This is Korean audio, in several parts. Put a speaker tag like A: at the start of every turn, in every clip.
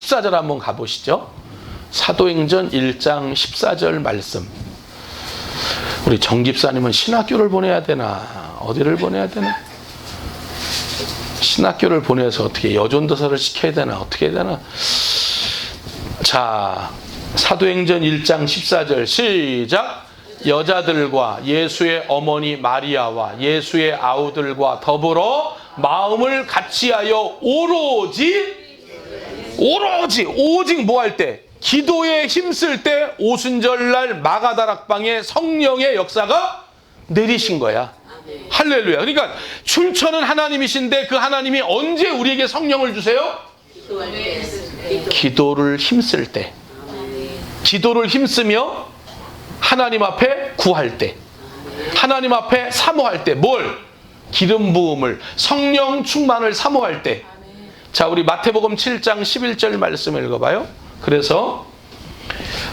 A: 14절 한번 가보시죠. 사도행전 1장 14절 말씀. 우리 정 집사님은 신학교를 보내야 되나 어디를 보내야 되나? 신학교를 보내서 어떻게 여존도사를 시켜야 되나 어떻게 해야 되나? 자, 사도행전 1장 14절 시작. 여자들과 예수의 어머니 마리아와 예수의 아우들과 더불어 마음을 같이하여 오로지 오직 뭐 할 때? 기도에 힘쓸 때 오순절날 마가다락방에 성령의 역사가 내리신 거야. 할렐루야. 그러니까 출처는 하나님이신데 그 하나님이 언제 우리에게 성령을 주세요? 기도를 힘쓸 때. 기도를 힘쓰며 하나님 앞에 구할 때, 하나님 앞에 사모할 때, 뭘? 기름 부음을, 성령 충만을 사모할 때. 자, 우리 마태복음 7장 11절 말씀을 읽어봐요. 그래서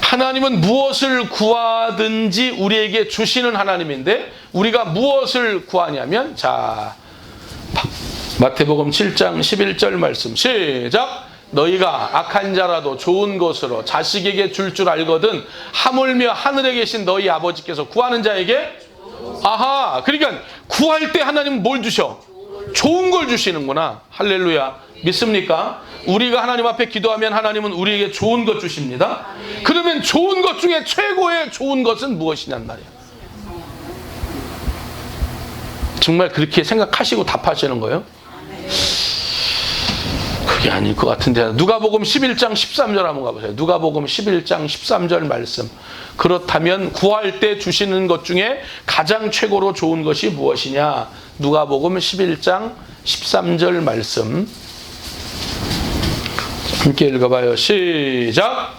A: 하나님은 무엇을 구하든지 우리에게 주시는 하나님인데 우리가 무엇을 구하냐면, 자, 마태복음 7장 11절 말씀 시작. 너희가 악한 자라도 좋은 것으로 자식에게 줄 알거든 하물며 하늘에 계신 너희 아버지께서 구하는 자에게, 아하, 그러니까 구할 때 하나님은 뭘 주셔? 좋은 걸 주시는구나. 할렐루야. 믿습니까? 우리가 하나님 앞에 기도하면 하나님은 우리에게 좋은 것 주십니다. 그러면 좋은 것 중에 최고의 좋은 것은 무엇이냔 말이야. 정말 그렇게 생각하시고 답하시는 거예요? 그게 아닐 것 같은데. 누가복음 11장 13절 한번 가보세요. 누가복음 11장 13절 말씀. 그렇다면 구할 때 주시는 것 중에 가장 최고로 좋은 것이 무엇이냐? 누가복음 11장 13절 말씀 함께 읽어봐요. 시작.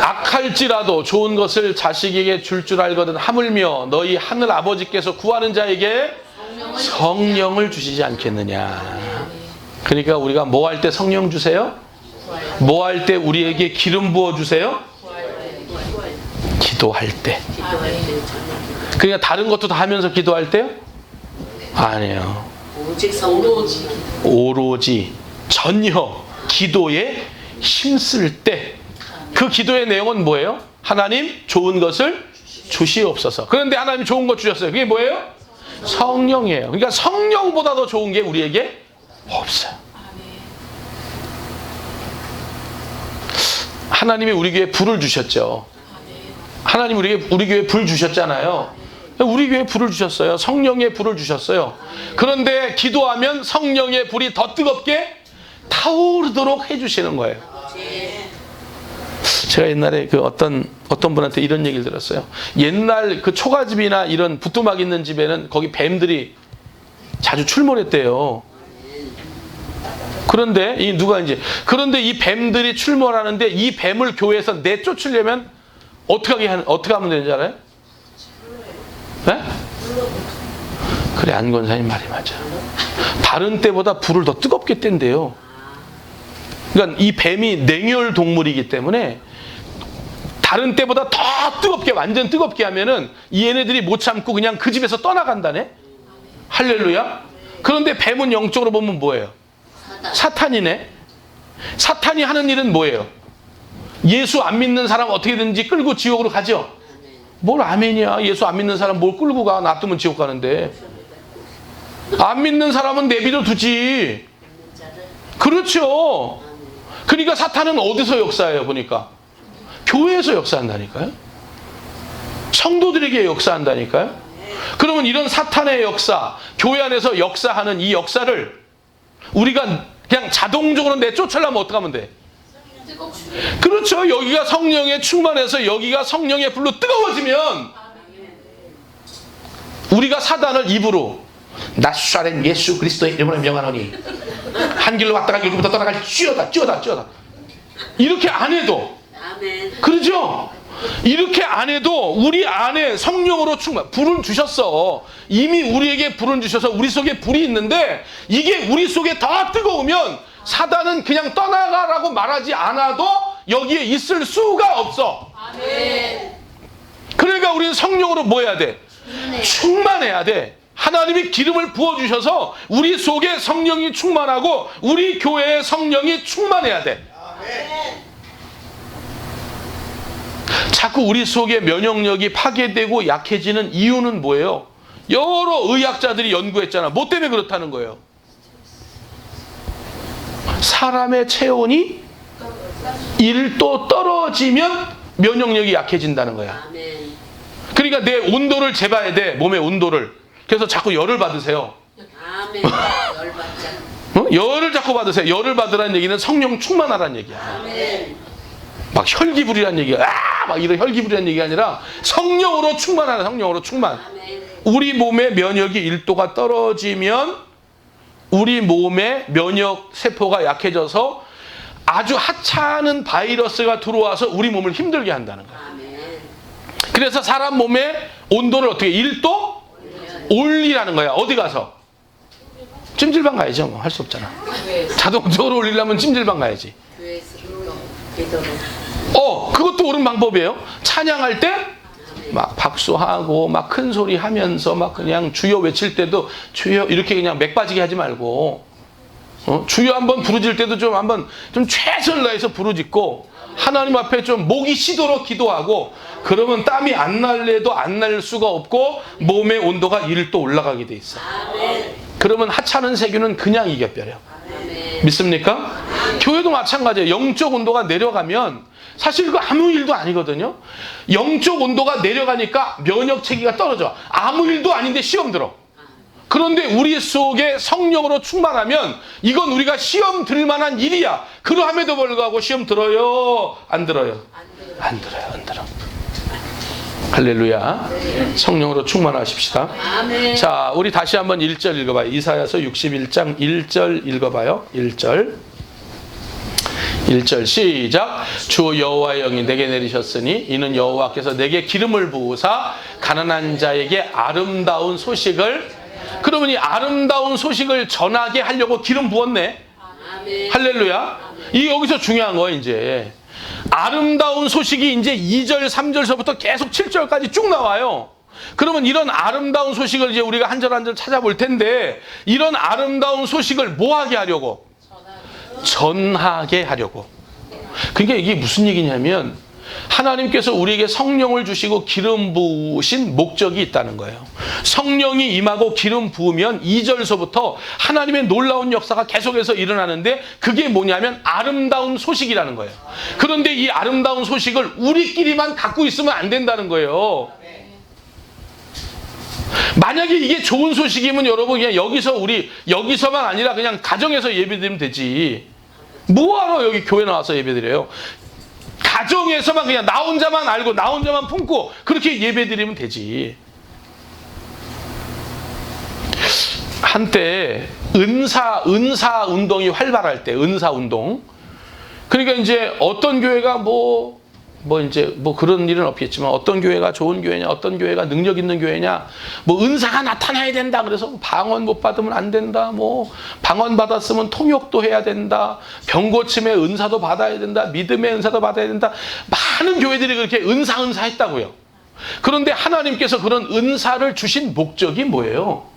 A: 악할지라도 좋은 것을 자식에게 줄 알거든 하물며 너희 하늘 아버지께서 구하는 자에게 성령을 주시지 않겠느냐. 그러니까 우리가 뭐 할 때 성령 주세요? 뭐 할 때 우리에게 기름 부어 주세요? 기도할 때. 그러니까 다른 것도 다 하면서 기도할 때요? 아니에요. 오로지 전혀 기도에 힘쓸 때. 그 기도의 내용은 뭐예요? 하나님 좋은 것을 주시옵소서. 그런데 하나님 좋은 것 주셨어요. 그게 뭐예요? 성령이에요. 그러니까 성령보다 더 좋은 게 우리에게 없어요. 하나님이 우리 교회에 불을 주셨죠. 하나님 우리 교회에 불 주셨잖아요. 우리 교회에 불을 주셨어요. 성령의 불을 주셨어요. 그런데 기도하면 성령의 불이 더 뜨겁게 타오르도록 해주시는 거예요. 제가 옛날에 그 어떤 분한테 이런 얘기를 들었어요. 옛날 그 초가집이나 이런 부뚜막 있는 집에는 거기 뱀들이 자주 출몰했대요. 그런데 그런데 이 뱀들이 출몰하는데 이 뱀을 교회에서 내쫓으려면 어떻게 하면 되는지 알아요? 네? 그래, 안 권사님 말이 맞아. 다른 때보다 불을 더 뜨겁게 뗀대요. 그러니까 이 뱀이 냉혈 동물이기 때문에 다른 때보다 더 뜨겁게, 완전 뜨겁게 하면은 이 얘네들이 못 참고 그냥 그 집에서 떠나간다네. 할렐루야. 그런데 뱀은 영적으로 보면 뭐예요? 사탄이네. 사탄이 하는 일은 뭐예요? 예수 안 믿는 사람 어떻게든지 끌고 지옥으로 가죠. 뭘 아멘이야. 예수 안 믿는 사람 뭘 끌고 가. 놔두면 지옥 가는데. 안 믿는 사람은 내버려 두지. 그렇죠. 그러니까 사탄은 어디서 역사해요? 보니까 교회에서 역사한다니까요. 성도들에게 역사한다니까요. 그러면 이런 사탄의 역사, 교회 안에서 역사하는 이 역사를 우리가 그냥 자동적으로 내쫓으려면 어떻게 하면 돼? 그렇죠. 여기가 성령에 충만해서 여기가 성령의 불로 뜨거워지면 우리가 사단을 입으로 나사렛 예수 그리스도의 이름으로 명하노니 한 길로 왔다가 여기부터 떠나갈지어다. 이렇게 안 해도, 그렇죠? 이렇게 안 해도 우리 안에 성령으로 충만, 불을 주셨어. 이미 우리에게 불을 주셔서 우리 속에 불이 있는데 이게 우리 속에 더 뜨거우면 사단은 그냥 떠나가라고 말하지 않아도 여기에 있을 수가 없어. 그러니까 우리는 성령으로 뭐 해야 돼? 충만해야 돼. 하나님이 기름을 부어주셔서 우리 속에 성령이 충만하고 우리 교회에 성령이 충만해야 돼. 자꾸 우리 속에 면역력이 파괴되고 약해지는 이유는 뭐예요? 여러 의학자들이 연구했잖아. 뭐 때문에 그렇다는 거예요? 사람의 체온이 1도 떨어지면 면역력이 약해진다는 거야. 그러니까 내 온도를 재봐야 돼. 몸의 온도를. 그래서 자꾸 열을 받으세요. 열을 자꾸 받으세요. 열을 받으라는 얘기는 성령 충만하라는 얘기야. 막 혈기부리라는 얘기야. 막 이런 혈기부리라는 얘기가 아니라 성령으로 충만하라. 성령으로 충만. 우리 몸의 면역이 1도가 떨어지면 우리 몸의 면역 세포가 약해져서 아주 하찮은 바이러스가 들어와서 우리 몸을 힘들게 한다는 거야. 그래서 사람 몸의 온도를 어떻게 1도 올리라는 거야. 어디 가서? 찜질방 가야죠. 뭐 할 수 없잖아. 자동적으로 올리려면 찜질방 가야지. 그것도 옳은 방법이에요. 찬양할 때 막 박수하고 막 큰 소리 하면서 막 그냥 주여 외칠 때도 주여 이렇게 그냥 맥 빠지게 하지 말고 주여 한번 부르질 때도 좀 한번 좀 최선을 다해서 부르짖고 하나님 앞에 좀 목이 쉬도록 기도하고 그러면 땀이 안 날래도 안 날 수가 없고 몸의 온도가 1도 올라가게 돼 있어. 그러면 하찮은 세균은 그냥 이겨버려. 믿습니까? 교회도 마찬가지예요. 영적 온도가 내려가면 사실 그거 아무 일도 아니거든요. 영적 온도가 내려가니까 면역 체계가 떨어져. 아무 일도 아닌데 시험 들어. 그런데 우리 속에 성령으로 충만하면 이건 우리가 시험 들 만한 일이야. 그러함에도 불구하고 시험 들어요? 안 들어요? 안 들어요. 안 들어. 할렐루야. 성령으로 충만하십시다. 자, 우리 다시 한번 1절 읽어봐요. 이사야서 61장 1절 읽어봐요. 1절 시작. 주 여호와의 영이 내게 내리셨으니 이는 여호와께서 내게 기름을 부으사 가난한 자에게 아름다운 소식을, 그러면 이 아름다운 소식을 전하게 하려고 기름 부었네. 할렐루야. 이 여기서 중요한 거야. 이제 아름다운 소식이 이제 2절 3절서부터 계속 7절까지 쭉 나와요. 그러면 이런 아름다운 소식을 이제 우리가 한 절 한 절 찾아볼 텐데, 이런 아름다운 소식을 뭐 하게 하려고? 전하게 하려고. 그러니까 이게 무슨 얘기냐면 하나님께서 우리에게 성령을 주시고 기름 부으신 목적이 있다는 거예요. 성령이 임하고 기름 부으면 2절서부터 하나님의 놀라운 역사가 계속해서 일어나는데, 그게 뭐냐면 아름다운 소식이라는 거예요. 그런데 이 아름다운 소식을 우리끼리만 갖고 있으면 안 된다는 거예요. 만약에 이게 좋은 소식이면 여러분 그냥 여기서만 아니라 그냥 가정에서 예배드리면 되지. 뭐하러 여기 교회 나와서 예배드려요? 가정에서만 그냥 나 혼자만 알고 나 혼자만 품고 그렇게 예배드리면 되지. 한때 은사 운동이 활발할 때, 은사 운동. 그러니까 이제 어떤 교회가 뭐 그런 일은 없겠지만 어떤 교회가 좋은 교회냐, 어떤 교회가 능력 있는 교회냐, 뭐 은사가 나타나야 된다. 그래서 방언 못 받으면 안 된다. 뭐 방언 받았으면 통역도 해야 된다. 병 고침의 은사도 받아야 된다. 믿음의 은사도 받아야 된다. 많은 교회들이 그렇게 은사 했다고요. 그런데 하나님께서 그런 은사를 주신 목적이 뭐예요?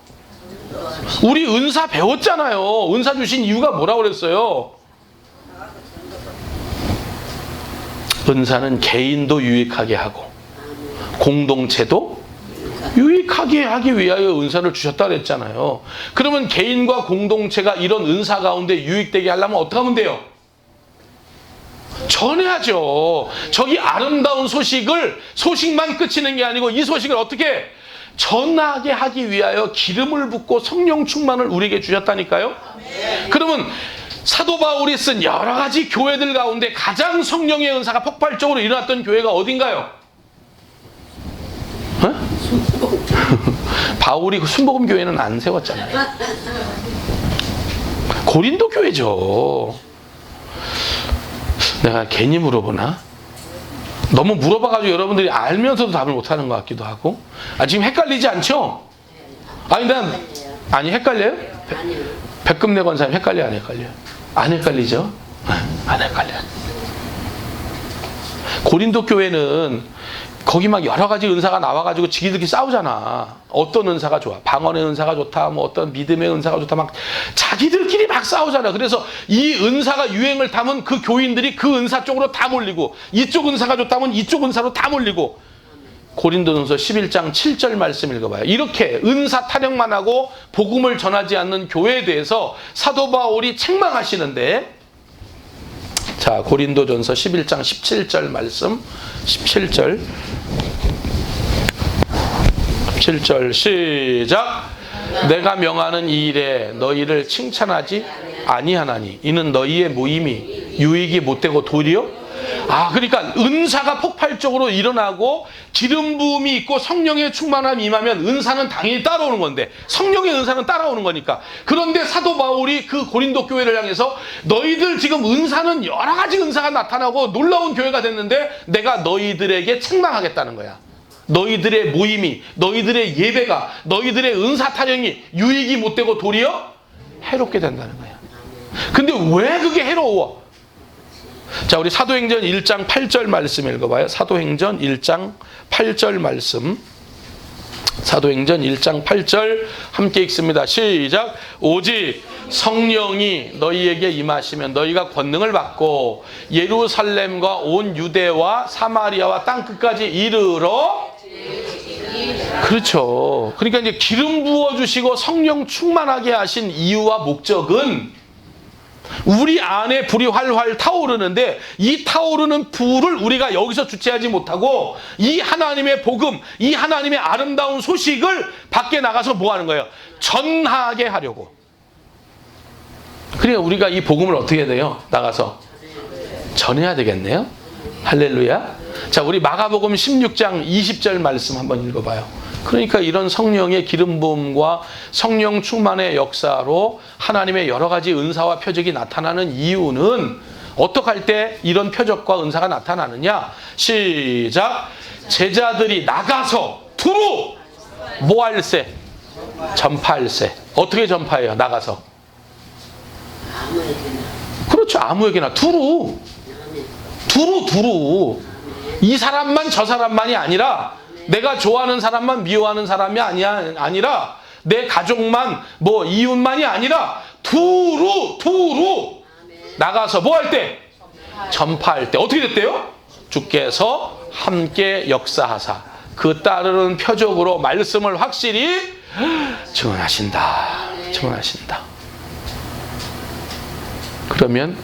A: 우리 은사 배웠잖아요. 은사 주신 이유가 뭐라고 그랬어요? 은사는 개인도 유익하게 하고 공동체도 유익하게 하기 위하여 은사를 주셨다 그랬잖아요. 그러면 개인과 공동체가 이런 은사 가운데 유익되게 하려면 어떻게 하면 돼요? 전해야죠. 저기 아름다운 소식만 그치는 게 아니고 이 소식을 어떻게 전하게 하기 위하여 기름을 붓고 성령 충만을 우리에게 주셨다니까요. 그러면 사도 바울이 쓴 여러 가지 교회들 가운데 가장 성령의 은사가 폭발적으로 일어났던 교회가 어딘가요? 바울이 그 순복음 교회는 안 세웠잖아요. 고린도 교회죠. 내가 괜히 물어보나? 너무 물어봐가지고 여러분들이 알면서도 답을 못하는 것 같기도 하고. 지금 헷갈리지 않죠? 아니 헷갈려요? 백금내 권사님 헷갈려 안 헷갈려요? 안 헷갈리죠? 안 헷갈려요. 고린도 교회는 거기 막 여러 가지 은사가 나와가지고 지기들끼리 싸우잖아. 어떤 은사가 좋아? 방언의 은사가 좋다, 뭐 어떤 믿음의 은사가 좋다, 막 자기들끼리 막 싸우잖아. 그래서 이 은사가 유행을 타면 그 교인들이 그 은사 쪽으로 다 몰리고, 이쪽 은사가 좋다면 이쪽 은사로 다 몰리고. 고린도전서 11장 7절 말씀 읽어봐요. 이렇게 은사 타령만 하고 복음을 전하지 않는 교회에 대해서 사도 바울이 책망하시는데, 자, 고린도전서 11장 17절 말씀, 17절 시작. 내가 명하는 이 일에 너희를 칭찬하지 아니하나니 이는 너희의 모임이 유익이 못되고 도리요. 그러니까 은사가 폭발적으로 일어나고 기름 부음이 있고 성령의 충만함이 임하면 은사는 당연히 따라오는 건데, 성령의 은사는 따라오는 거니까. 그런데 사도 바울이 그 고린도 교회를 향해서 너희들 지금 은사는 여러 가지 은사가 나타나고 놀라운 교회가 됐는데 내가 너희들에게 책망하겠다는 거야. 너희들의 모임이, 너희들의 예배가, 너희들의 은사 타령이 유익이 못되고 도리어 해롭게 된다는 거야. 근데 왜 그게 해로워? 자, 우리 사도행전 1장 8절 말씀 읽어봐요. 사도행전 1장 8절 말씀. 사도행전 1장 8절 함께 읽습니다. 시작. 오직 성령이 너희에게 임하시면 너희가 권능을 받고 예루살렘과 온 유대와 사마리아와 땅끝까지 이르러. 그렇죠. 그러니까 이제 기름 부어주시고 성령 충만하게 하신 이유와 목적은 우리 안에 불이 활활 타오르는데, 이 타오르는 불을 우리가 여기서 주체하지 못하고 이 하나님의 복음, 이 하나님의 아름다운 소식을 밖에 나가서 뭐 하는 거예요? 전하게 하려고. 그러니까 우리가 이 복음을 어떻게 해야 돼요? 나가서 전해야 되겠네요. 할렐루야. 자, 우리 마가복음 16장 20절 말씀 한번 읽어봐요. 그러니까 이런 성령의 기름 부음과 성령 충만의 역사로 하나님의 여러 가지 은사와 표적이 나타나는 이유는 어떻게 할 때 이런 표적과 은사가 나타나느냐? 시작. 제자들이 나가서 두루 뭐 할세? 전파할세. 어떻게 전파해요? 나가서. 그렇죠. 아무에게나 두루. 이 사람만 저 사람만이 아니라, 내가 좋아하는 사람만 미워하는 사람이 아니라, 내 가족만 뭐 이웃만이 아니라 두루 나가서 뭐 할 때? 전파할 때. 어떻게 됐대요? 주께서 함께 역사하사 그 따르는 표적으로 말씀을 확실히 증언하신다. 그러면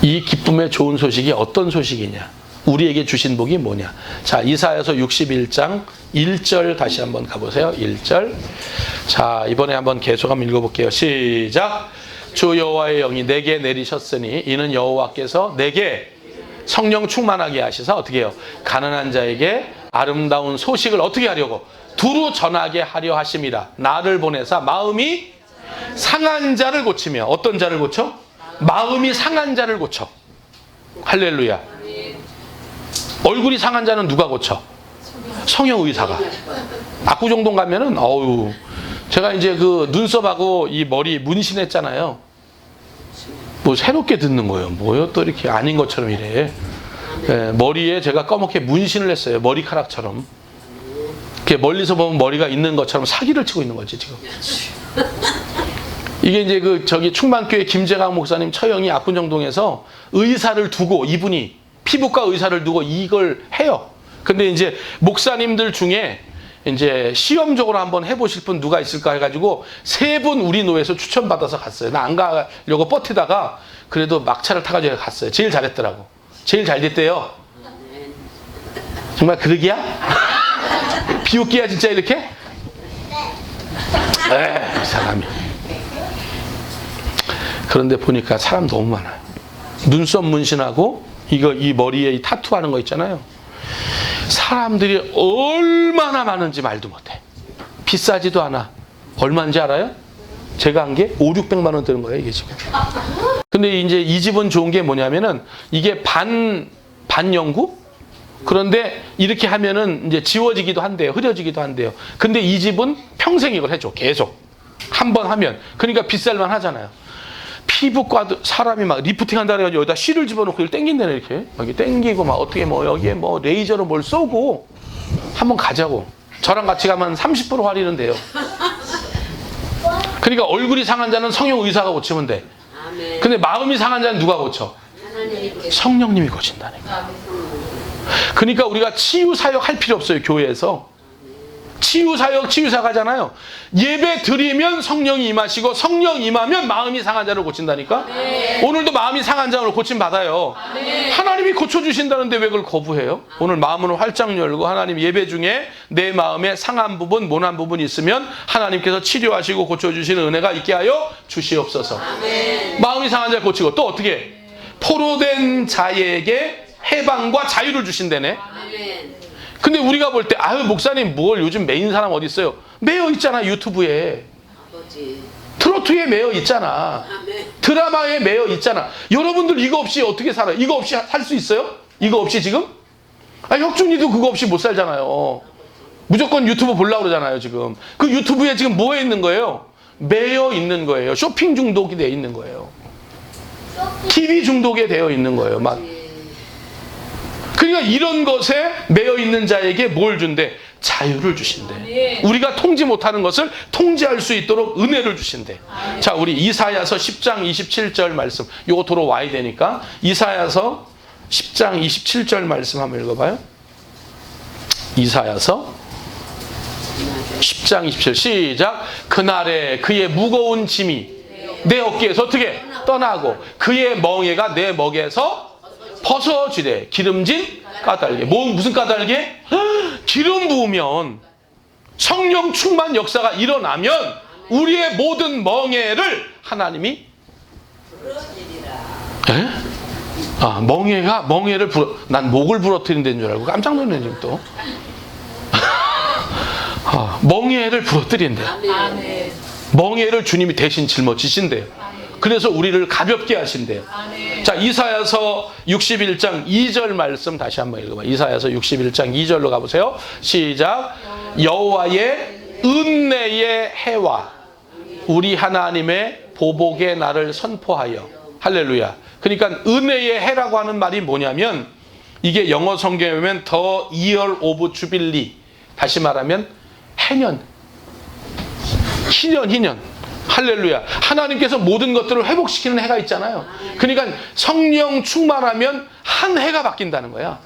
A: 이 기쁨의 좋은 소식이 어떤 소식이냐? 우리에게 주신 복이 뭐냐? 자, 이사야서 61장 1절 다시 한번 가보세요. 1절. 자, 이번에 한번 계속 한번 읽어볼게요. 시작. 주 여호와의 영이 내게 내리셨으니 이는 여호와께서 내게 성령 충만하게 하시사 어떻게 해요? 가난한 자에게 아름다운 소식을 어떻게 하려고? 두루 전하게 하려 하심이라. 나를 보내사 마음이 상한 자를 고치며. 어떤 자를 고쳐? 마음이 상한 자를 고쳐. 할렐루야. 얼굴이 상한 자는 누가 고쳐? 성형의사가. 압구정동 가면은 제가 이제 그 눈썹하고 이 머리 문신했잖아요. 뭐 새롭게 듣는 거예요. 뭐요? 또 이렇게 아닌 것처럼 이래. 네, 머리에 제가 검게 문신을 했어요. 머리카락처럼. 이렇게 멀리서 보면 머리가 있는 것처럼 사기를 치고 있는 거지 지금. 이게 이제 그 저기 충만교회 김재강 목사님 처형이 압구정동에서 의사를 두고, 이분이 피부과 의사를 두고 이걸 해요. 근데 이제 목사님들 중에 이제 시험적으로 한번 해보실 분 누가 있을까 해가지고 3분 우리 노회에서 추천받아서 갔어요. 나 안 가려고 버티다가 그래도 막차를 타가지고 갔어요. 제일 잘했더라고. 제일 잘 됐대요. 정말 그러기야? 비웃기야 진짜 이렇게? 에이, 사람이. 그런데 보니까 사람 너무 많아요. 눈썹 문신하고 이 머리에 이 타투하는 거 있잖아요. 사람들이 얼마나 많은지 말도 못해. 비싸지도 않아. 얼마인지 알아요? 제가 한 게 500~600만 원 드는 거예요, 이게 지금. 근데 이제 이 집은 좋은 게 뭐냐면은 이게 반영구? 그런데 이렇게 하면은 이제 지워지기도 한대요. 흐려지기도 한대요. 근데 이 집은 평생 이걸 해줘. 계속. 한 번 하면. 그러니까 비쌀만 하잖아요. 피부과도 사람이 막 리프팅 한다 그래가지고 여기다 실을 집어넣고 이걸 땡긴다네, 이렇게. 여기 땡기고 막 어떻게 뭐 여기에 뭐 레이저로 뭘 쏘고 한번 가자고. 저랑 같이 가면 30% 할인은 돼요. 그러니까 얼굴이 상한 자는 성령 의사가 고치면 돼. 근데 마음이 상한 자는 누가 고쳐? 성령님이 고친다니까. 그러니까 우리가 치유 사역 할 필요 없어요. 교회에서 치유 사역, 치유사 가잖아요. 예배 드리면 성령이 임하시고 성령 임하면 마음이 상한 자를 고친다니까. 오늘도 마음이 상한 자를 고침 받아요. 하나님이 고쳐주신다는데 왜 그걸 거부해요? 오늘 마음을 활짝 열고 하나님, 예배 중에 내 마음에 상한 부분, 모난 부분이 있으면 하나님께서 치료하시고 고쳐주시는 은혜가 있게 하여 주시옵소서. 마음이 상한 자를 고치고 또 어떻게? 포로된 자에게 해방과 자유를 주신다네. 근데 우리가 볼 때 아유 목사님 뭘 요즘 메인 사람 어디 있어요? 매여 있잖아. 유튜브에 트로트에 매여 있잖아. 드라마에 매여 있잖아. 여러분들 이거 없이 어떻게 살아요? 이거 없이 살 수 있어요? 이거 없이 지금? 혁준이도 그거 없이 못 살잖아요. 무조건 유튜브 보려고 그러잖아요. 지금 그 유튜브에 지금 뭐에 있는 거예요? 매여 있는 거예요. 쇼핑 중독이 되어 있는 거예요. TV 중독에 되어 있는 거예요. 막. 그러니까 이런 것에 매여 있는 자에게 뭘 준대? 자유를 주신대. 우리가 통지 못하는 것을 통제할 수 있도록 은혜를 주신대. 자, 우리 이사야서 10장 27절 말씀. 요거 들어와야 되니까 이사야서 10장 27절 말씀 한번 읽어봐요. 이사야서 10장 27절 시작. 그날에 그의 무거운 짐이 내 어깨에서 어떻게? 떠나고 그의 멍에가 내 목에서 벗어지래. 기름진 까닭에. 무슨 까닭에? 기름 부으면 성령 충만 역사가 일어나면 우리의 모든 멍에를 하나님이 멍에를 난 목을 부러뜨린 데인 줄 알고 깜짝 놀랐네 지금 또. 멍에를 부러뜨린대. 멍에를 주님이 대신 짊어지신대요. 그래서 우리를 가볍게 하신대요. 자, 이사야서 61장 2절 말씀 다시 한번 읽어봐. 이사야서 61장 2절로 가보세요. 시작. 여호와의 은혜의 해와 우리 하나님의 보복의 날을 선포하여. 할렐루야. 그러니까 은혜의 해라고 하는 말이 뭐냐면 이게 영어 성경에 보면 The Year of Jubilee. 다시 말하면 해년. 희년. 할렐루야. 하나님께서 모든 것들을 회복시키는 해가 있잖아요. 그러니까 성령 충만하면 한 해가 바뀐다는 거야.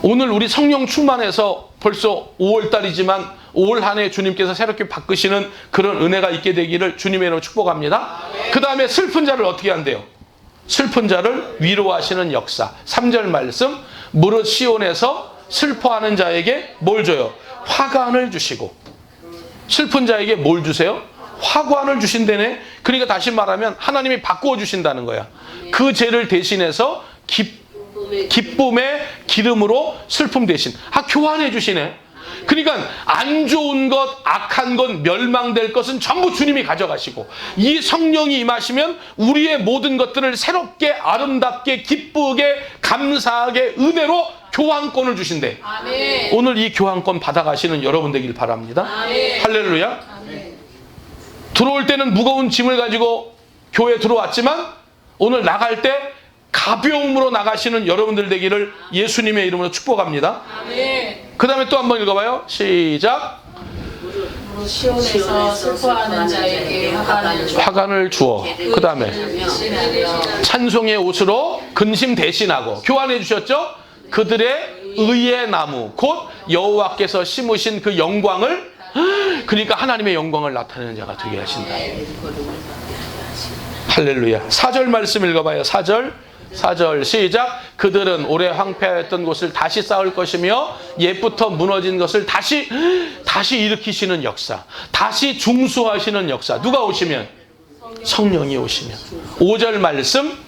A: 오늘 우리 성령 충만해서 벌써 5월달이지만 올 한 해 주님께서 새롭게 바꾸시는 그런 은혜가 있게 되기를 주님의 이름으로 축복합니다. 그 다음에 슬픈 자를 어떻게 한대요? 슬픈 자를 위로하시는 역사. 3절 말씀. 무릇 시온에서 슬퍼하는 자에게 뭘 줘요? 화관을 주시고. 슬픈 자에게 뭘 주세요? 화관을 주신다네. 그러니까 다시 말하면 하나님이 바꾸어 주신다는 거야. 그 죄를 대신해서 기쁨의 기름으로 슬픔 대신 교환해 주시네. 그러니까 안 좋은 것, 악한 것, 멸망될 것은 전부 주님이 가져가시고 이 성령이 임하시면 우리의 모든 것들을 새롭게 아름답게 기쁘게 감사하게 은혜로 교환권을 주신대. 아멘. 오늘 이 교환권 받아가시는 여러분 되길 바랍니다. 아멘. 할렐루야. 아멘. 들어올 때는 무거운 짐을 가지고 교회에 들어왔지만 오늘 나갈 때 가벼움으로 나가시는 여러분들 되기를 예수님의 이름으로 축복합니다. 그 다음에 또 한번 읽어봐요. 시작.
B: 시온에서 슬퍼하는 자에게
A: 화관을 주어. 그 다음에 찬송의 옷으로 근심 대신하고 교환해 주셨죠. 그들의 의의 나무 곧 여호와께서 심으신 그 영광을, 그러니까 하나님의 영광을 나타내는 자가 되게 하신다. 할렐루야. 4절 말씀 읽어봐요. 4절 시작. 그들은 오래 황폐하였던 곳을 다시 쌓을 것이며 옛부터 무너진 것을 다시 일으키시는 역사, 다시 중수하시는 역사. 누가 오시면? 성령이 오시면. 5절 말씀.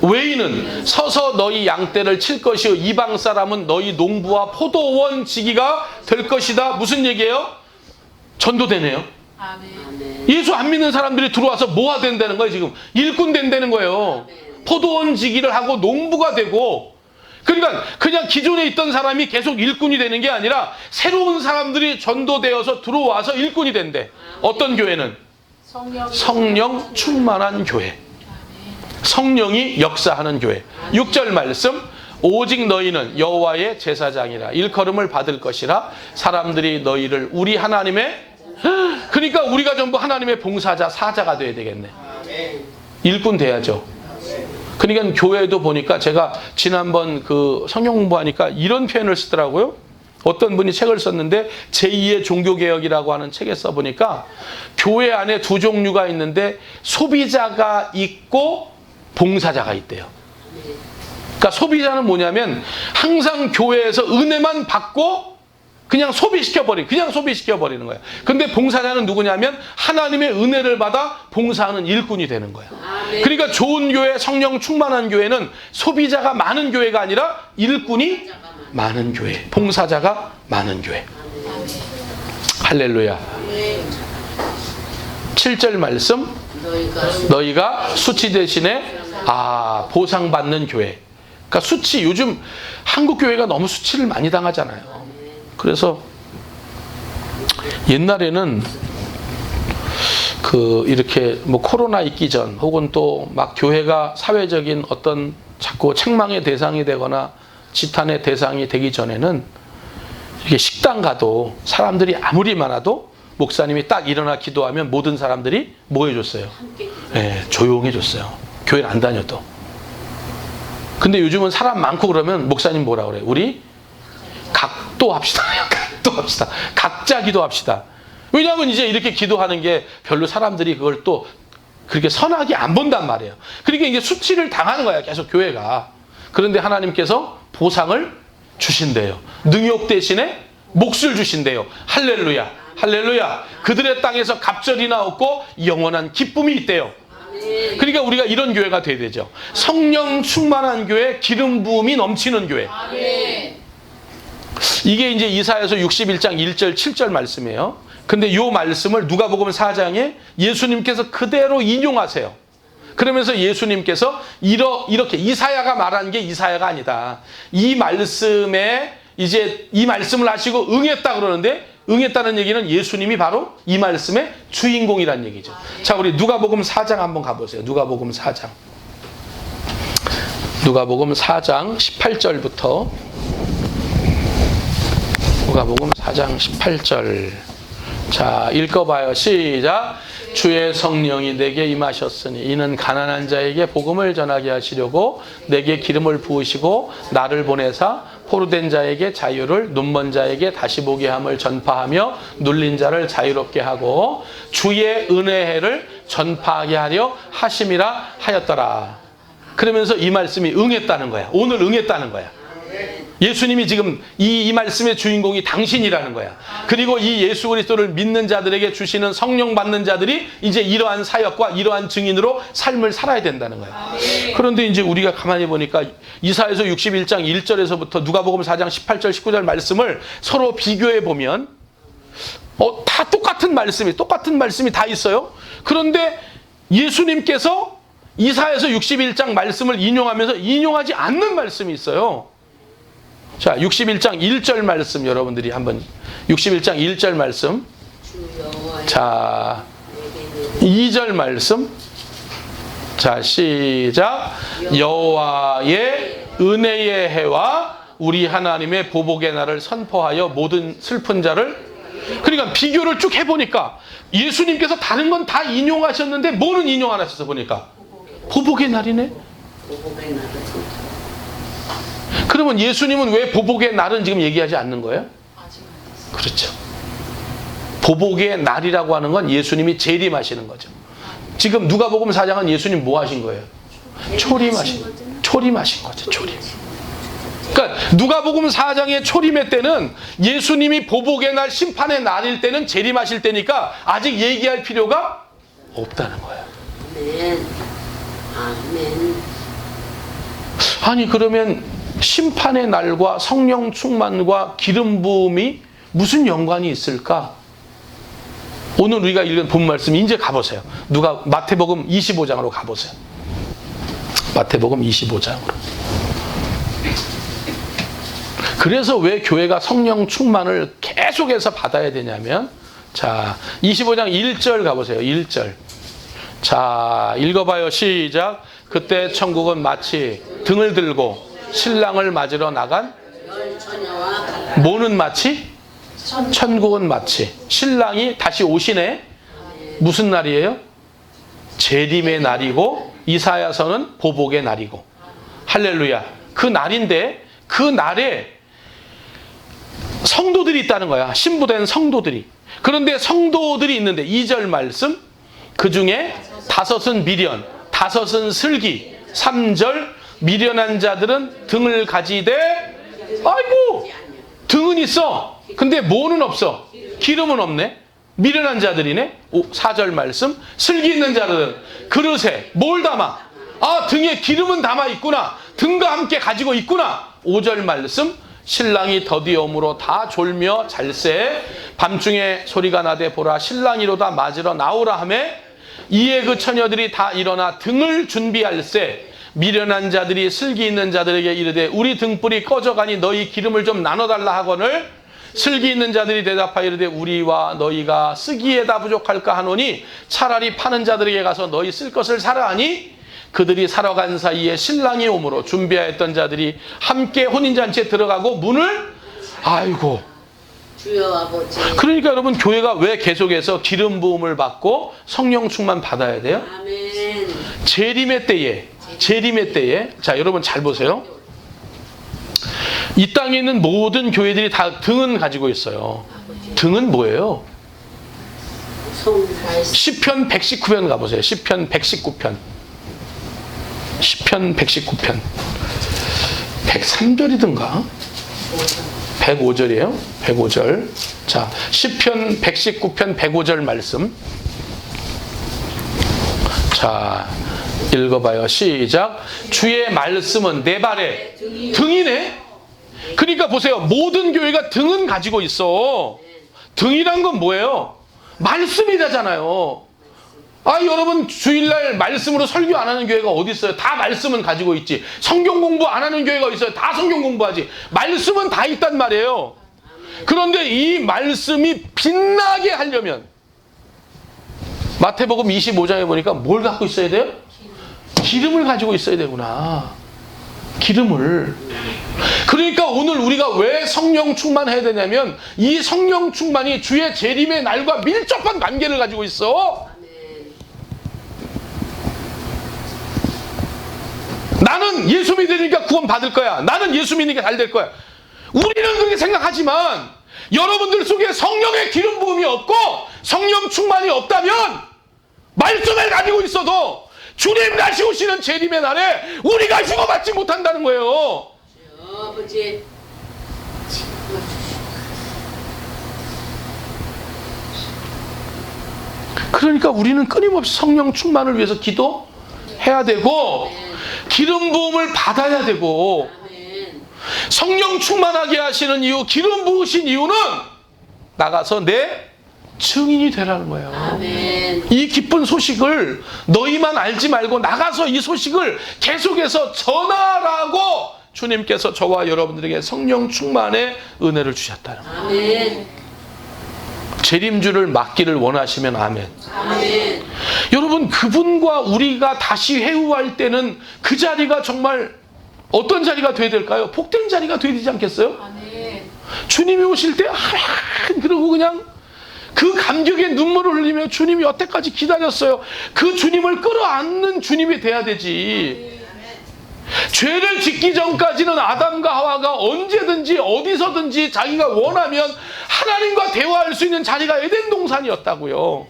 A: 외인은 서서 너희 양떼를 칠 것이요 이방 사람은 너희 농부와 포도원 지기가 될 것이다. 무슨 얘기예요? 전도되네요. 아멘. 예수 안 믿는 사람들이 들어와서 뭐가 된다는 거예요? 지금 일꾼 된다는 거예요. 포도원 지기를 하고 농부가 되고. 그러니까 그냥 기존에 있던 사람이 계속 일꾼이 되는 게 아니라 새로운 사람들이 전도되어서 들어와서 일꾼이 된대. 어떤 교회는? 성령 충만한 교회. 성령이 역사하는 교회. 6절 말씀. 오직 너희는 여호와의 제사장이라 일컬음을 받을 것이라 사람들이 너희를 우리 하나님의 그러니까 우리가 전부 하나님의 봉사자 사자가 돼야 되겠네. 일꾼 돼야죠. 그러니까 교회도 보니까 제가 지난번 그 성경 공부하니까 이런 표현을 쓰더라고요. 어떤 분이 책을 썼는데 제2의 종교개혁이라고 하는 책에 써보니까 교회 안에 두 종류가 있는데 소비자가 있고 봉사자가 있대요. 그러니까 소비자는 뭐냐면 항상 교회에서 은혜만 받고 그냥 소비시켜버리는 거예요. 근데 봉사자는 누구냐면 하나님의 은혜를 받아 봉사하는 일꾼이 되는 거예요. 그러니까 좋은 교회, 성령 충만한 교회는 소비자가 많은 교회가 아니라 일꾼이 많은 교회, 봉사자가 많은 교회. 할렐루야. 7절 말씀, 너희가 수치 대신에 보상받는 교회. 그러니까 수치, 요즘 한국 교회가 너무 수치를 많이 당하잖아요. 그래서 옛날에는 이렇게 뭐 코로나 있기 전 혹은 또 막 교회가 사회적인 어떤 자꾸 책망의 대상이 되거나 지탄의 대상이 되기 전에는 이게 식당 가도 사람들이 아무리 많아도 목사님이 딱 일어나 기도하면 모든 사람들이 뭐 해줬어요? 네, 조용해졌어요. 교회를 안 다녀도. 근데 요즘은 사람 많고 그러면 목사님 뭐라 그래요? 우리 각도합시다. 각도합시다. 각자 기도합시다. 왜냐하면 이제 이렇게 기도하는 게 별로 사람들이 그걸 또 그렇게 선하게 안 본단 말이에요. 그러니까 이게 수치를 당하는 거야, 계속 교회가. 그런데 하나님께서 보상을 주신대요. 능욕 대신에 몫을 주신대요. 할렐루야. 할렐루야. 그들의 땅에서 갑절이나 얻고 영원한 기쁨이 있대요. 그러니까 우리가 이런 교회가 돼야 되죠. 성령 충만한 교회, 기름 부음이 넘치는 교회. 이게 이제 이사야서 61장 1절 7절 말씀이에요. 근데 이 말씀을 누가복음 4장에 예수님께서 그대로 인용하세요. 그러면서 예수님께서 이렇게 이사야가 말한 게 이사야가 아니다. 이 말씀에 이제 이 말씀을 하시고 응했다 그러는데 응했다는 얘기는 예수님이 바로 이 말씀의 주인공이란 얘기죠. 자, 우리 누가복음 4장 한번 가보세요. 누가복음 4장. 누가복음 4장 18절부터 누가복음 4장 18절. 자, 읽어봐요. 시작. 주의 성령이 내게 임하셨으니 이는 가난한 자에게 복음을 전하게 하시려고 내게 기름을 부으시고 나를 보내사 포로된 자에게 자유를 눈먼 자에게 다시 보게 함을 전파하며 눌린 자를 자유롭게 하고 주의 은혜를 전파하게 하려 하심이라 하였더라. 그러면서 이 말씀이 응했다는 거야. 오늘 응했다는 거야. 예수님이 지금 이 말씀의 주인공이 당신이라는 거야. 그리고 이 예수 그리스도를 믿는 자들에게 주시는 성령 받는 자들이 이제 이러한 사역과 이러한 증인으로 삶을 살아야 된다는 거야. 그런데 이제 우리가 가만히 보니까 이사야서 61장 1절에서부터 누가복음 4장 18절 19절 말씀을 서로 비교해 보면 다 똑같은 말씀이 다 있어요. 그런데 예수님께서 이사야서 61장 말씀을 인용하면서 인용하지 않는 말씀이 있어요. 자, 61장 1절 말씀 여러분들이 한번 61장 1절 말씀. 자, 2절 말씀. 자, 시작. 여호와의 은혜의 해와 우리 하나님의 보복의 날을 선포하여 모든 슬픈 자를. 그러니까 비교를 쭉 해보니까 예수님께서 다른 건 다 인용하셨는데 뭐는 인용 안 하셔서 보니까 보복의 날이네.
C: 보복의 날을
A: 그러면 예수님은 왜 보복의 날은 지금 얘기하지 않는 거예요? 그렇죠. 보복의 날이라고 하는 건 예수님이 재림하시는 거죠. 지금 누가복음 4장은 예수님 뭐 하신 거예요? 초림하신 거죠. 초림. 그러니까 누가복음 4장의 초림의 때는 예수님이 보복의 날, 심판의 날일 때는 재림하실 때니까 아직 얘기할 필요가 없다는 거예요.
C: 아멘. 아멘.
A: 아니 그러면 심판의 날과 성령 충만과 기름 부음이 무슨 연관이 있을까? 오늘 우리가 읽은 본 말씀 이제 가보세요. 마태복음 25장으로 가보세요. 마태복음 25장으로. 그래서 왜 교회가 성령 충만을 계속해서 받아야 되냐면, 자, 25장 1절 가보세요. 1절. 자, 읽어봐요. 시작. 그때 천국은 마치 등을 들고 신랑을 맞으러 나간
C: 열 처녀와 같다.
A: 뭐는 마치? 천국은 마치. 신랑이 다시 오시네. 무슨 날이에요? 재림의 날이고 이사야서는 보복의 날이고. 할렐루야. 그 날인데 그 날에 성도들이 있다는 거야. 신부된 성도들이. 그런데 성도들이 있는데 2절 말씀, 그 중에 5은 미련, 5은 슬기. 3절, 미련한 자들은 등을 가지되, 아이고, 등은 있어. 근데 뭐는 없어? 기름은 없네. 미련한 자들이네. 4절 말씀, 슬기 있는 자들은 그릇에 뭘 담아? 아, 등에 기름은 담아 있구나. 등과 함께 가지고 있구나. 5절 말씀, 신랑이 더디옴으로 다 졸며 잘세. 밤중에 소리가 나되 보라 신랑이로다 맞으러 나오라 하매 이에 그 처녀들이 다 일어나 등을 준비할세. 미련한 자들이 슬기 있는 자들에게 이르되 우리 등불이 꺼져가니 너희 기름을 좀 나눠달라 하거늘 슬기 있는 자들이 대답하여 이르되 우리와 너희가 쓰기에다 부족할까 하노니 차라리 파는 자들에게 가서 너희 쓸 것을 사라 하니 그들이 사러 간 사이에 신랑이 오므로 준비하였던 자들이 함께 혼인잔치에 들어가고 문을 아이고.
C: 주여 아버지.
A: 그러니까 여러분 교회가 왜 계속해서 기름 부음을 받고 성령 충만 받아야 돼요?
C: 아멘.
A: 재림의 때에 자 여러분 잘 보세요. 이 땅에 있는 모든 교회들이 다 등은 가지고 있어요. 등은 뭐예요? 시편 119편 가보세요. 시편 119편. 시편 119편 103절이든가 105절이에요. 105절. 자, 시편 119편 105절 말씀. 자, 읽어봐요. 시작. 주의 말씀은 내 발에 등이네. 그러니까 보세요. 모든 교회가 등은 가지고 있어. 등이란 건 뭐예요? 말씀이라잖아요. 아, 여러분 주일날 말씀으로 설교 안 하는 교회가 어디 있어요? 다 말씀은 가지고 있지. 성경 공부 안 하는 교회가 어디 있어요? 다 성경 공부하지. 말씀은 다 있단 말이에요. 그런데 이 말씀이 빛나게 하려면 마태복음 25장에 보니까 뭘 갖고 있어야 돼요? 기름을 가지고 있어야 되구나. 기름을. 그러니까 오늘 우리가 왜 성령 충만해야 되냐면 이 성령 충만이 주의 재림의 날과 밀접한 관계를 가지고 있어. 나는 예수 믿으니까 구원 받을 거야. 나는 예수 믿으니까 잘 될 거야. 우리는 그렇게 생각하지만 여러분들 속에 성령의 기름 부음이 없고 성령 충만이 없다면 말씀을 가지고 있어도 주님 다시 오시는 재림의 날에 우리가 휴거받지 못한다는 거예요.
C: 아버지.
A: 그러니까 우리는 끊임없이 성령 충만을 위해서 기도해야 되고 기름 부음을 받아야 되고 성령 충만하게 하시는 이유, 기름 부으신 이유는 나가서 내 증인이 되라는 거예요.
C: 아멘.
A: 이 기쁜 소식을 너희만 알지 말고 나가서 이 소식을 계속해서 전하라고 주님께서 저와 여러분들에게 성령 충만의 은혜를 주셨다는 거예요.
C: 아멘.
A: 재림주를 맞기를 원하시면 아멘.
C: 아멘.
A: 여러분 그분과 우리가 다시 회우할 때는 그 자리가 정말 어떤 자리가 돼야 될까요? 복된 자리가 돼야 되지 않겠어요?
B: 아멘.
A: 주님이 오실 때 그러고 그냥 그 감격의 눈물을 흘리며 주님이 여태까지 기다렸어요. 그 주님을 끌어안는 주님이 돼야 되지. 죄를 짓기 전까지는 아담과 하와가 언제든지 어디서든지 자기가 원하면 하나님과 대화할 수 있는 자리가 에덴 동산이었다고요.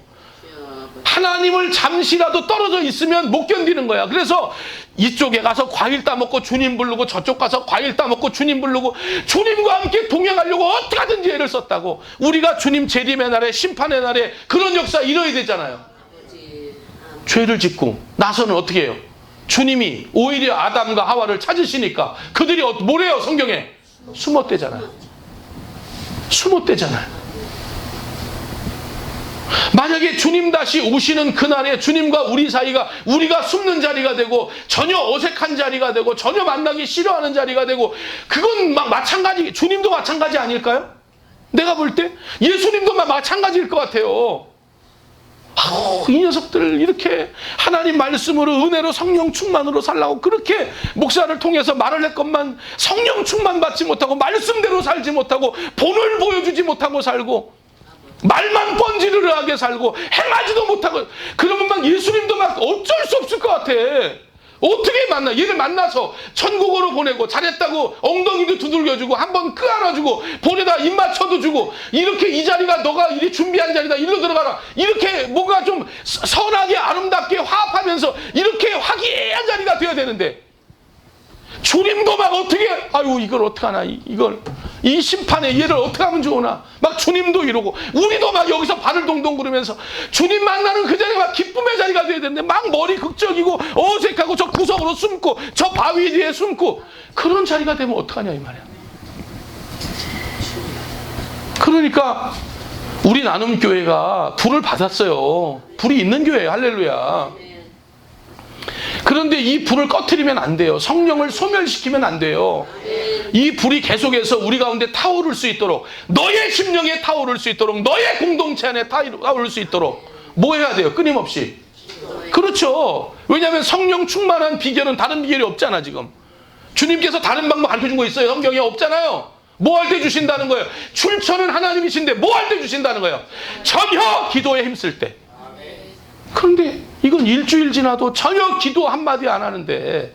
A: 하나님을 잠시라도 떨어져 있으면 못 견디는 거야. 그래서 이쪽에 가서 과일 따먹고 주님 부르고 저쪽 가서 과일 따먹고 주님 부르고 주님과 함께 동행하려고 어떻게 하든지 애를 썼다고. 우리가 주님 재림의 날에 심판의 날에 그런 역사 이뤄야 되잖아요. 죄를 짓고 나서는 어떻게 해요? 주님이 오히려 아담과 하와를 찾으시니까 그들이 뭐래요? 성경에 숨었대잖아요. 숨었대잖아요. 만약에 주님 다시 오시는 그날에 주님과 우리 사이가 우리가 숨는 자리가 되고 전혀 어색한 자리가 되고 전혀 만나기 싫어하는 자리가 되고 그건 막 마찬가지. 주님도 마찬가지 아닐까요? 내가 볼 때 예수님도 마찬가지일 것 같아요. 이 녀석들 이렇게 하나님 말씀으로 은혜로 성령 충만으로 살라고 그렇게 목사를 통해서 말을 했건만 성령 충만 받지 못하고 말씀대로 살지 못하고 본을 보여주지 못하고 살고 말만 번지르르하게 살고 행하지도 못하고 그러면 막 예수님도 막 어쩔 수 없을 것 같아. 어떻게 만나? 얘를 만나서 천국으로 보내고 잘했다고 엉덩이도 두들겨주고 한번 끄안아주고 볼에다 입 맞춰도 주고 이렇게 이 자리가 너가 이리 준비한 자리다 일로 들어가라 이렇게 뭔가 좀 선하게 아름답게 화합하면서 이렇게 화기애애한 자리가 되어야 되는데 주님도 막 어떻게 아유 이걸 어떡하나 이걸 이 심판에 얘를 어떻게 하면 좋으나 막 주님도 이러고 우리도 막 여기서 발을 동동 구르면서 주님 만나는 그 자리가 막 기쁨의 자리가 돼야 되는데 막 머리 극적이고 어색하고 저 구석으로 숨고 저 바위 뒤에 숨고 그런 자리가 되면 어떡하냐 이 말이야. 그러니까 우리 나눔교회가 불을 받았어요. 불이 있는 교회예요. 할렐루야. 그런데 이 불을 꺼트리면 안 돼요. 성령을 소멸시키면 안 돼요. 이 불이 계속해서 우리 가운데 타오를 수 있도록 너의 심령에 타오를 수 있도록 너의 공동체 안에 타오를 수 있도록 뭐 해야 돼요? 끊임없이. 그렇죠. 왜냐하면 성령 충만한 비결은 다른 비결이 없잖아 지금. 주님께서 다른 방법 가르쳐준 거 있어요? 성경에 없잖아요. 뭐 할 때 주신다는 거예요? 출처는 하나님이신데 뭐 할 때 주신다는 거예요? 전혀 기도에 힘쓸 때. 그런데 이건 일주일 지나도 전혀 기도 한마디 안 하는데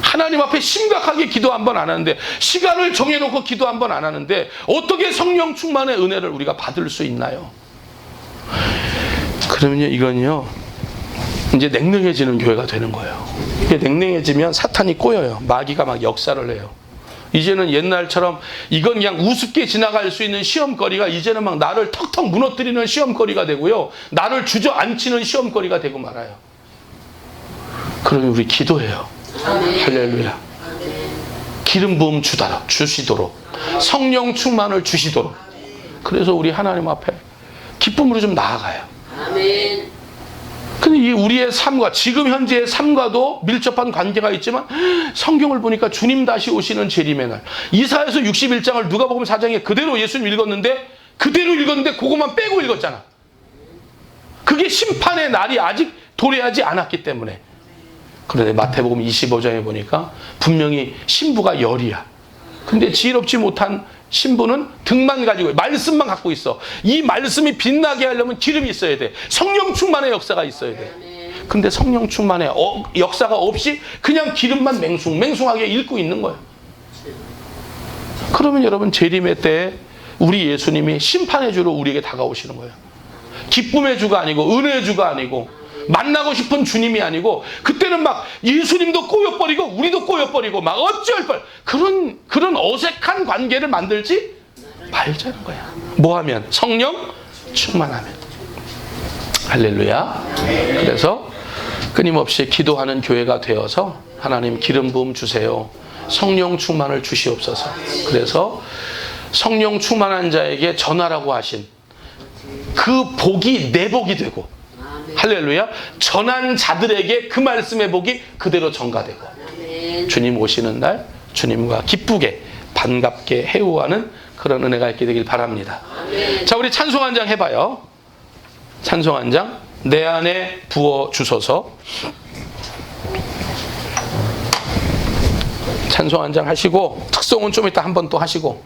A: 하나님 앞에 심각하게 기도 한 번 안 하는데 시간을 정해놓고 기도 한 번 안 하는데 어떻게 성령 충만의 은혜를 우리가 받을 수 있나요? 그러면요 이건요 이제 냉랭해지는 교회가 되는 거예요. 이게 냉랭해지면 사탄이 꼬여요. 마귀가 막 역사를 해요. 이제는 옛날처럼 이건 그냥 우습게 지나갈 수 있는 시험거리가 이제는 막 나를 턱턱 무너뜨리는 시험거리가 되고요. 나를 주저앉히는 시험거리가 되고 말아요. 그러면 우리 기도해요. 할렐루야. 기름 부음 주시도록 성령 충만을 주시도록 그래서 우리 하나님 앞에 기쁨으로 좀 나아가요.
C: 아멘.
A: 근데 이 우리의 삶과 지금 현재의 삶과도 밀접한 관계가 있지만 성경을 보니까 주님 다시 오시는 재림의 날 이사야서 61장을 누가복음 4장에 그대로 예수님 읽었는데 그거만 빼고 읽었잖아. 그게 심판의 날이 아직 도래하지 않았기 때문에. 그런데 마태복음 25장에 보니까 분명히 신부가 열이야. 근데 지혜롭지 못한 신부는 등만 가지고 말씀만 갖고 있어. 이 말씀이 빛나게 하려면 기름이 있어야 돼. 성령 충만의 역사가 있어야 돼. 근데 성령 충만의 역사가 없이 그냥 기름만 맹숭하게 읽고 있는 거예요. 그러면 여러분 재림의 때 우리 예수님이 심판의 주로 우리에게 다가오시는 거예요. 기쁨의 주가 아니고 은혜의 주가 아니고 만나고 싶은 주님이 아니고 그때는 막 예수님도 꼬여버리고 우리도 꼬여버리고 막 어쩔 뻔 그런 어색한 관계를 만들지 말자는 거야. 뭐 하면? 성령 충만하면. 할렐루야. 그래서 끊임없이 기도하는 교회가 되어서 하나님 기름 부음 주세요. 성령 충만을 주시옵소서. 그래서 성령 충만한 자에게 전하라고 하신 그 복이 내 복이 되고 할렐루야. 전한 자들에게 그 말씀의 복이 그대로 전가되고 주님 오시는 날 주님과 기쁘게 반갑게 해오하는 그런 은혜가 있게 되길 바랍니다. 자, 우리 찬송 한 장 해봐요. 찬송 한 장. 내 안에 부어 주소서. 찬송 한 장 하시고 특송은 좀 이따 한 번 또 하시고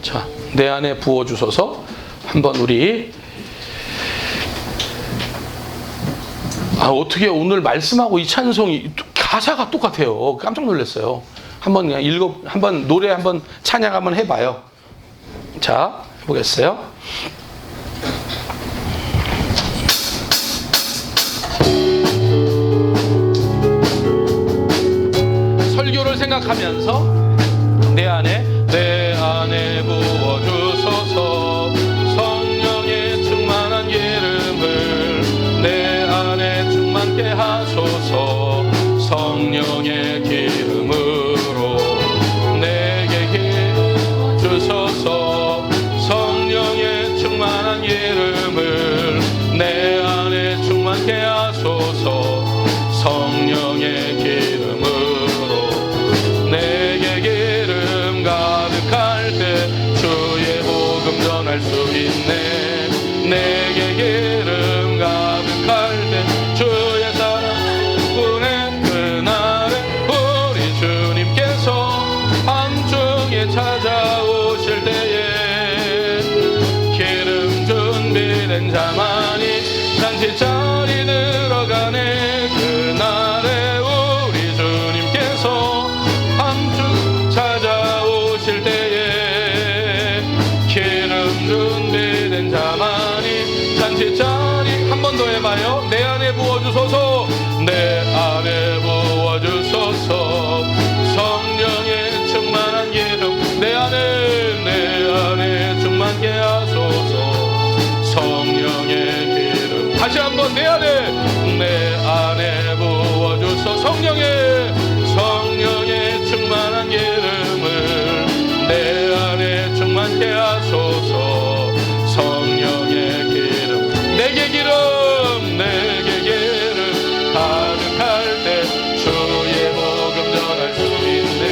A: 자, 내 안에 부어 주소서 한번 우리 어떻게 오늘 말씀하고 이 찬송이 가사가 똑같아요. 깜짝 놀랐어요. 한번 그냥 한번 노래 한번 찬양 한번 해봐요. 자, 해보겠어요. 설교를 생각하면서 내 안에 부어주소서 성령의 충만한 기름을 내 안에 충만케 하소서 성령의 기름으로 내게 주소서 성령의 충만한 기름을 내 안에 충만케 하소서 성령의 기름으로 내게 기름 가득할 때 주의 복음 전할 수 있네 따라요. 내 안에 부어주소서. 내 안에 부어주소서. 성령의 충만한 기름 내 안에 충만케 하소서. 성령의 기름 다시 한번 내 안에 부어주소서. 성령의 충만한 기름을 내 안에 충만케 하소서. 성령의 기름 내게 기름 가득할 때 주의 복음 전할 수 있네.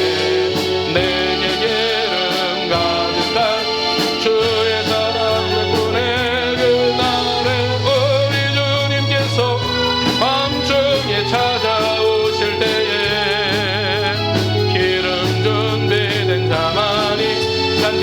A: 내게 기름 가득할 주의 사랑 덕분에 그날에 우리 주님께서 밤중에 찾아오실 때에 기름 준비된 자만이 잔치